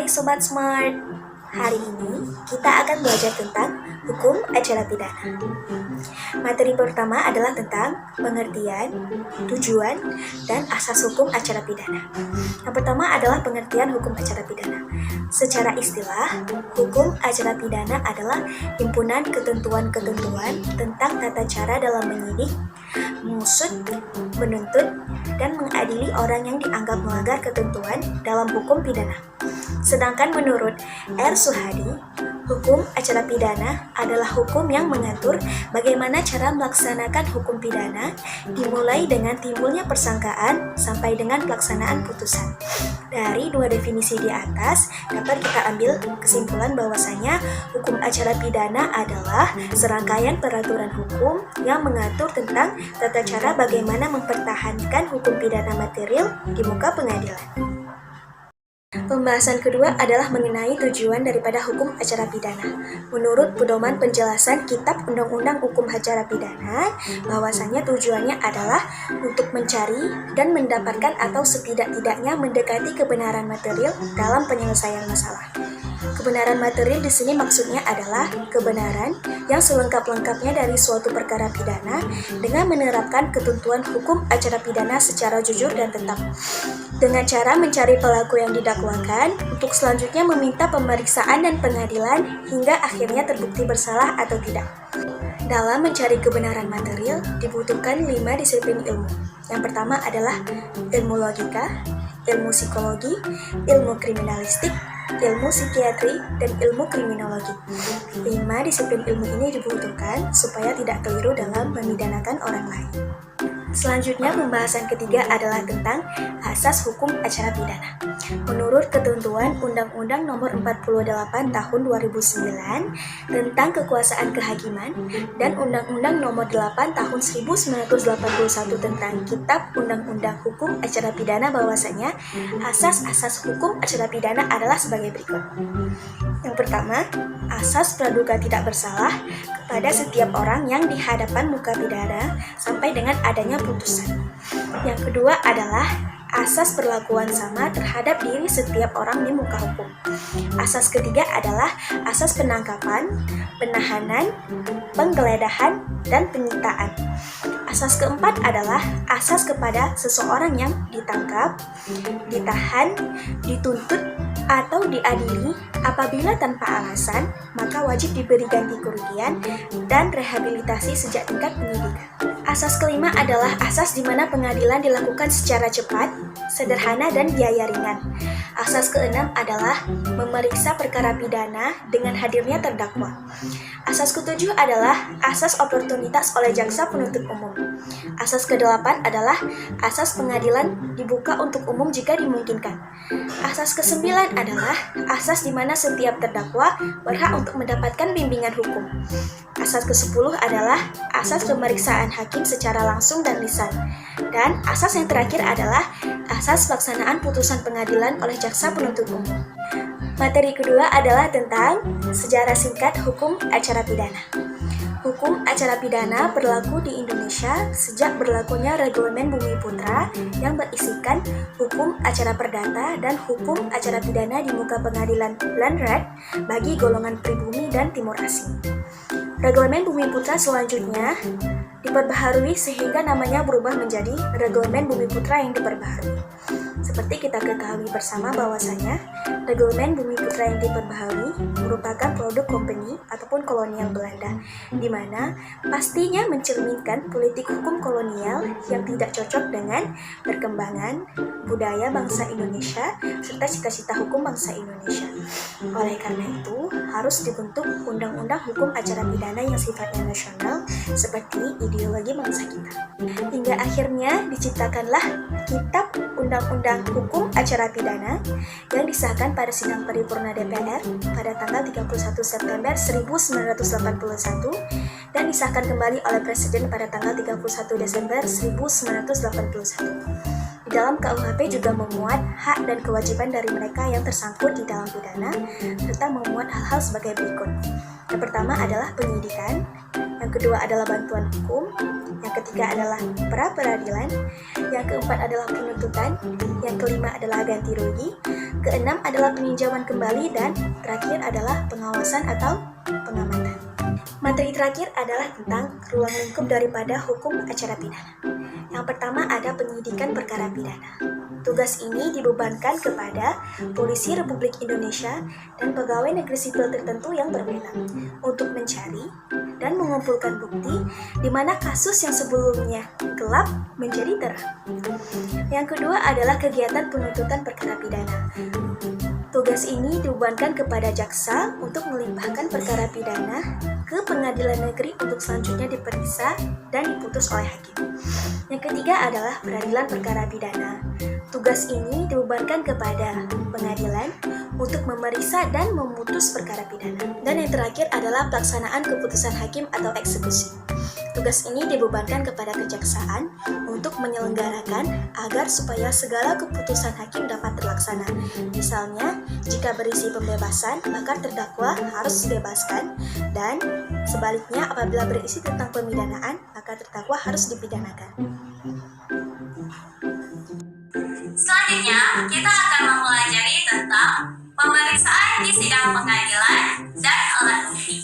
Sobat Smart. Hari ini kita akan belajar tentang hukum acara pidana. Materi pertama adalah tentang pengertian, tujuan, dan asas hukum acara pidana. Yang pertama adalah pengertian hukum acara pidana. Secara istilah, hukum acara pidana adalah himpunan ketentuan-ketentuan tentang tata cara dalam menyidik, mengusut, menuntut, dan mengadili orang yang dianggap melanggar ketentuan dalam hukum pidana. Sedangkan menurut R. Suhadi, hukum acara pidana adalah hukum yang mengatur bagaimana cara melaksanakan hukum pidana dimulai dengan timbulnya persangkaan sampai dengan pelaksanaan putusan. Dari dua definisi di atas, dapat kita ambil kesimpulan bahwasanya hukum acara pidana adalah serangkaian peraturan hukum yang mengatur tentang tata cara bagaimana mempertahankan hukum pidana material di muka pengadilan. Pembahasan kedua adalah mengenai tujuan daripada hukum acara pidana. Menurut pedoman penjelasan Kitab Undang-Undang Hukum Acara Pidana, bahwasannya tujuannya adalah untuk mencari dan mendapatkan atau setidak-tidaknya mendekati kebenaran material dalam penyelesaian masalah. Kebenaran material di sini maksudnya adalah kebenaran yang selengkap-lengkapnya dari suatu perkara pidana dengan menerapkan ketentuan hukum acara pidana secara jujur dan tetap. Dengan cara mencari pelaku yang didakwakan untuk selanjutnya meminta pemeriksaan dan pengadilan hingga akhirnya terbukti bersalah atau tidak. Dalam mencari kebenaran material dibutuhkan 5 disiplin ilmu. Yang pertama adalah ilmu logika, ilmu psikologi, ilmu kriminalistik, ilmu psikiatri, dan ilmu kriminologi. 5 disiplin ilmu ini dibutuhkan supaya tidak keliru dalam memidanakan orang lain. Selanjutnya, pembahasan ketiga adalah tentang asas hukum acara pidana. Menurut ketentuan Undang-Undang Nomor 48 Tahun 2009 tentang Kekuasaan Kehakiman dan Undang-Undang Nomor 8 Tahun 1981 tentang Kitab Undang-Undang Hukum Acara Pidana, bahwasanya asas-asas hukum acara pidana adalah sebagai berikut. Yang pertama, asas praduga tidak bersalah kepada setiap orang yang dihadapan muka pidana sampai dengan adanya putusan. Yang kedua adalah asas perlakuan sama terhadap diri setiap orang di muka hukum. Asas ketiga adalah asas penangkapan, penahanan, penggeledahan, dan penyitaan. Asas keempat adalah asas kepada seseorang yang ditangkap, ditahan, dituntut, atau diadili apabila tanpa alasan, maka wajib diberi ganti kerugian dan rehabilitasi sejak tingkat penyidikan. Asas kelima adalah asas di mana pengadilan dilakukan secara cepat, sederhana, dan biaya ringan. Asas keenam adalah memeriksa perkara pidana dengan hadirnya terdakwa. Asas ketujuh adalah asas oportunitas oleh jaksa penuntut umum. Asas kedelapan adalah asas pengadilan dibuka untuk umum jika dimungkinkan. Asas kesembilan adalah asas di mana setiap terdakwa berhak untuk mendapatkan bimbingan hukum. Asas ke-10 adalah asas pemeriksaan hakim secara langsung dan lisan. Dan asas yang terakhir adalah asas pelaksanaan putusan pengadilan oleh jaksa penuntut umum. Materi kedua adalah tentang sejarah singkat hukum acara pidana. Hukum acara pidana berlaku di Indonesia sejak berlakunya Reglamen Bumi Putra yang berisikan hukum acara perdata dan hukum acara pidana di muka pengadilan Landrat bagi golongan pribumi dan timur asing. Reglamen Bumi Putra selanjutnya diperbaharui sehingga namanya berubah menjadi Reglamen Bumi Putra yang diperbaharui. Seperti kita ketahui bersama bahwasanya Reglamen Bumi Putra yang diperbaharui merupakan produk company ataupun kolonial Belanda, di mana pastinya mencerminkan politik hukum kolonial yang tidak cocok dengan perkembangan budaya bangsa Indonesia serta cita-cita hukum bangsa Indonesia. Oleh karena itu, harus dibentuk undang-undang hukum acara pidana yang sifatnya nasional seperti ideologi bangsa kita. Hingga akhirnya diciptakanlah Kitab Undang-Undang Hukum Acara Pidana yang disahkan pada sidang paripurna DPR pada tanggal 31 September 1981 dan disahkan kembali oleh Presiden pada tanggal 31 Desember 1981. Di dalam KUHP juga memuat hak dan kewajiban dari mereka yang tersangkut di dalam pidana serta memuat hal-hal sebagai berikut. Yang pertama adalah penyidikan, yang kedua adalah bantuan hukum, yang ketiga adalah pra-peradilan, yang keempat adalah penuntutan, yang kelima adalah ganti rugi, keenam adalah peninjauan kembali, dan terakhir adalah pengawasan atau pengamatan. Materi terakhir adalah tentang ruang lingkup daripada hukum acara pidana. Yang pertama ada penyidikan perkara pidana. Tugas ini dibebankan kepada Polisi Republik Indonesia dan pegawai negeri sipil tertentu yang berbeda untuk mencari dan mengumpulkan bukti di mana kasus yang sebelumnya gelap menjadi terang. Yang kedua adalah kegiatan penuntutan perkara pidana. Tugas ini dibebankan kepada jaksa untuk melimpahkan perkara pidana ke pengadilan negeri untuk selanjutnya diperiksa dan diputus oleh hakim. Yang ketiga adalah peradilan perkara pidana. Tugas ini dibebankan kepada pengadilan untuk memeriksa dan memutus perkara pidana. Dan yang terakhir adalah pelaksanaan keputusan hakim atau eksekusi. Tugas ini dibebankan kepada kejaksaan untuk menyelenggarakan agar supaya segala keputusan hakim dapat terlaksana. Misalnya, jika berisi pembebasan, maka terdakwa harus dibebaskan, dan sebaliknya apabila berisi tentang pemidanaan, maka terdakwa harus dipidanakan. Selanjutnya, kita akan mempelajari tentang pemeriksaan di sidang pengadilan dan alat bukti.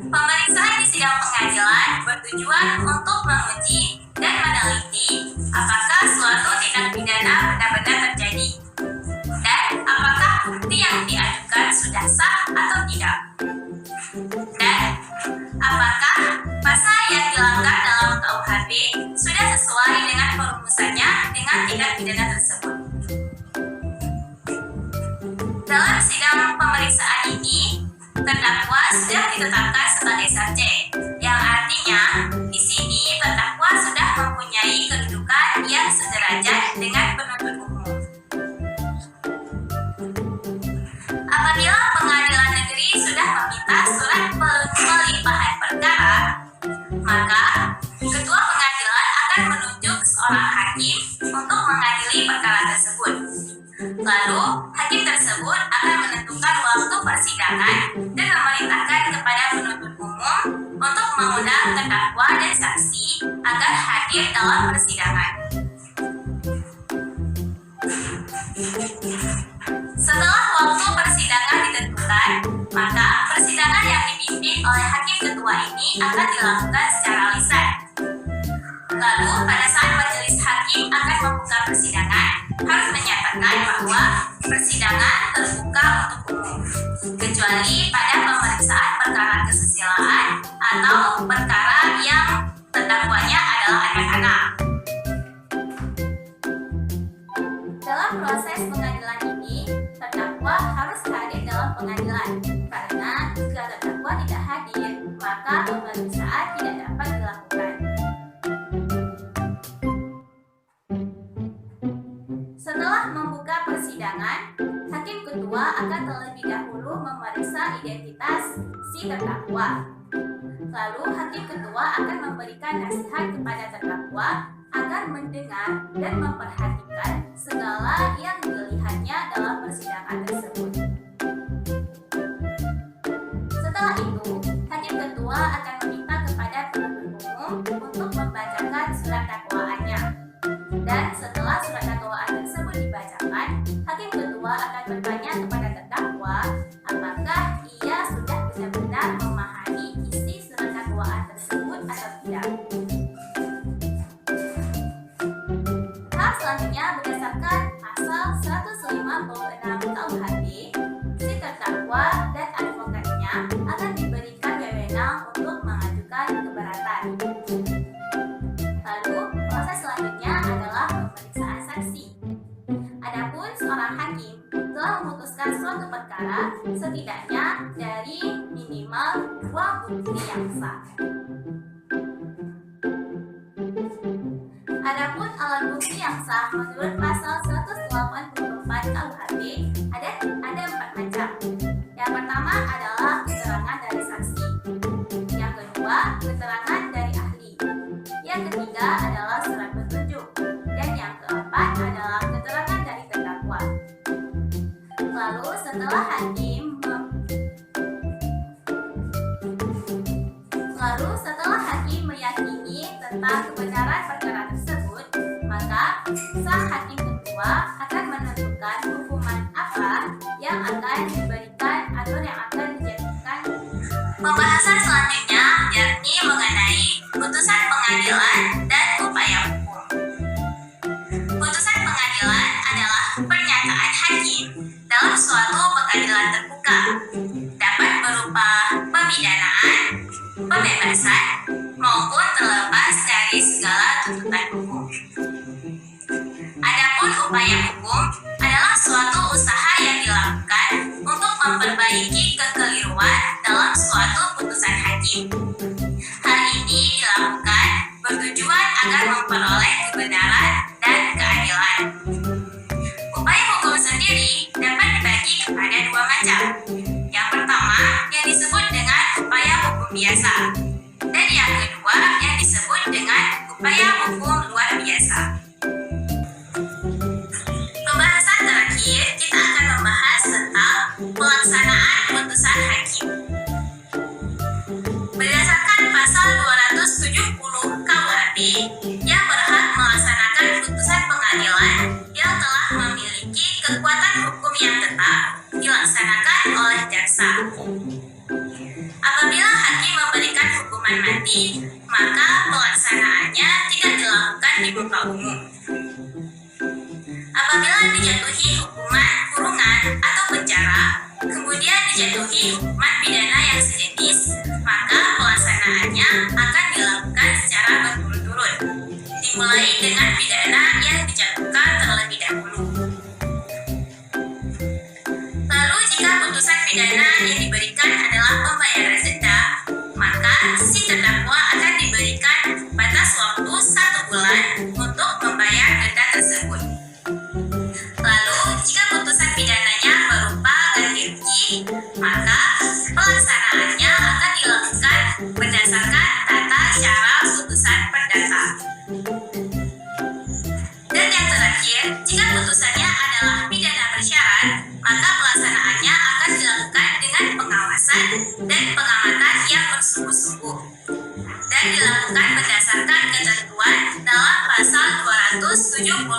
Pemeriksaan di sidang pengadilan bertujuan untuk menguji dan meneliti apakah suatu tindak pidana benar-benar terjadi dan apakah bukti yang diajukan sudah sah atau tidak, dan apakah pasal yang dilanggar dalam KUHP sudah sesuai dengan perumusannya dengan tindak pidana tersebut. Dalam sidang pemeriksaan ini, terdakwa sudah ditetapkan sebagai subjek, yang artinya di sini terdakwa sudah mempunyai kedudukan yang sederajat dengan penuntut umum. Apabila pengadilan negeri sudah meminta surat pelimpahan perkara, maka ketua pengadilan akan menunjuk seorang hakim untuk mengadili perkara tersebut. Lalu, hakim tersebut akan menentukan waktu persidangan dan memerintahkan kepada penuntut umum untuk mengundang terdakwa dan saksi agar hadir dalam persidangan. Setelah waktu persidangan ditentukan, maka persidangan yang dipimpin oleh hakim ketua ini akan dilakukan secara lisan. Lalu, pada saat majelis hakim akan membuka persidangan, harus menyatakan bahwa persidangan terbuka untuk umum, kecuali pada pemeriksaan perkara kesusilaan atau perkara yang terdakwanya adalah anak-anak. Dalam proses pengadilan ini, terdakwa harus hadir dalam pengadilan, karena jika terdakwa tidak hadir, maka pemeriksaan tidak dapat dilakukan. Setelah membuka persidangan, hakim ketua akan terlebih dahulu memeriksa identitas si terdakwa. Lalu hakim ketua akan memberikan nasihat kepada terdakwa agar mendengar dan memperhatikan segala yang dilihatnya dalam persidangan tersebut. Setelah itu, hakim ketua akan meminta kepada penuntut umum untuk membacakan surat dakwaannya. Dan setelah surat dakwaan tersebut dibacakan, hakim ketua akan bertanya kepada terdakwa apakah ia sudah benar-benar memahami isi surat dakwaan tersebut atau tidak. Tahap selanjutnya, berdasarkan pasal 156 KUHP, si terdakwa dan advokatnya akan diberikan wewenang untuk mengajukan keberatan. Lalu, proses selanjutnya adalah pemeriksaan saksi. Adapun seorang hakim telah memutuskan suatu perkara setidaknya dari minimal 2 bukti yang sah. Adapun alat bukti yang sah menurut pasal 184 KUHP ada 4 macam. Yang pertama adalah keterangan dari saksi. Yang kedua, keterangan dari ahli. Yang ketiga adalah surat petunjuk. Dan yang keempat adalah keterangan dari terdakwa. Lalu setelah hakim meyakini tentang kebenaran perkara tersebut, maka sang hakim ketua akan menentukan hukuman apa yang akan diberikan atau yang akan dijatuhkan. Pembahasan selanjutnya yakni mengenai putusan pengadilan dan upaya hukum. Putusan pengadilan adalah pernyataan hakim dalam suatu pengadilan terbuka, dapat berupa pemidanaan, pembebasan, maupun terlepas dari segala tuntutan hukum. Adapun upaya hukum adalah suatu usaha yang dilakukan untuk memperbaiki kekeliruan dalam suatu putusan hakim. Hal ini dilakukan bertujuan agar memperoleh kebenaran dan keadilan. Upaya hukum sendiri dapat dibagi kepada dua macam. Yang pertama yang disebut dengan upaya hukum biasa, dan yang kedua yang disebut dengan upaya hukum luar biasa. Pembahasan terakhir kita akan membahas tentang pelaksanaan putusan hakim. Berdasarkan pasal 270 KUHP yang berhak melaksanakan putusan pengadilan yang telah memiliki kekuatan hukum yang tetap dilaksanakan oleh jaksa. Apabila hakim memberikan hukuman mati, maka pelaksanaannya tidak dilakukan di muka umum. Apabila dijatuhi hukuman kurungan atau penjara, kemudian dijatuhi hukuman pidana yang sejenis, maka pelaksanaannya akan dilakukan secara berturut-turut, dimulai dengan pidana yang dijatuhkan terlebih dahulu. Lalu jika putusan pidana yang diberikan adalah pembayaran denda, maka si terdakwa akan diberikan batas waktu 1 bulan untuk membayar denda tersebut. Lalu jika putusan pidananya berupa ganti rugi, maka pelaksanaannya akan dilakukan berdasarkan tata cara putusan perdata. Dan yang terakhir, jika putusannya adalah pidana bersyarat, maka pelaksanaannya akan dilakukan dengan pengawasan dan pengamatan yang bersungguh-sungguh, dan dilakukan berdasarkan ketentuan dalam pasal 276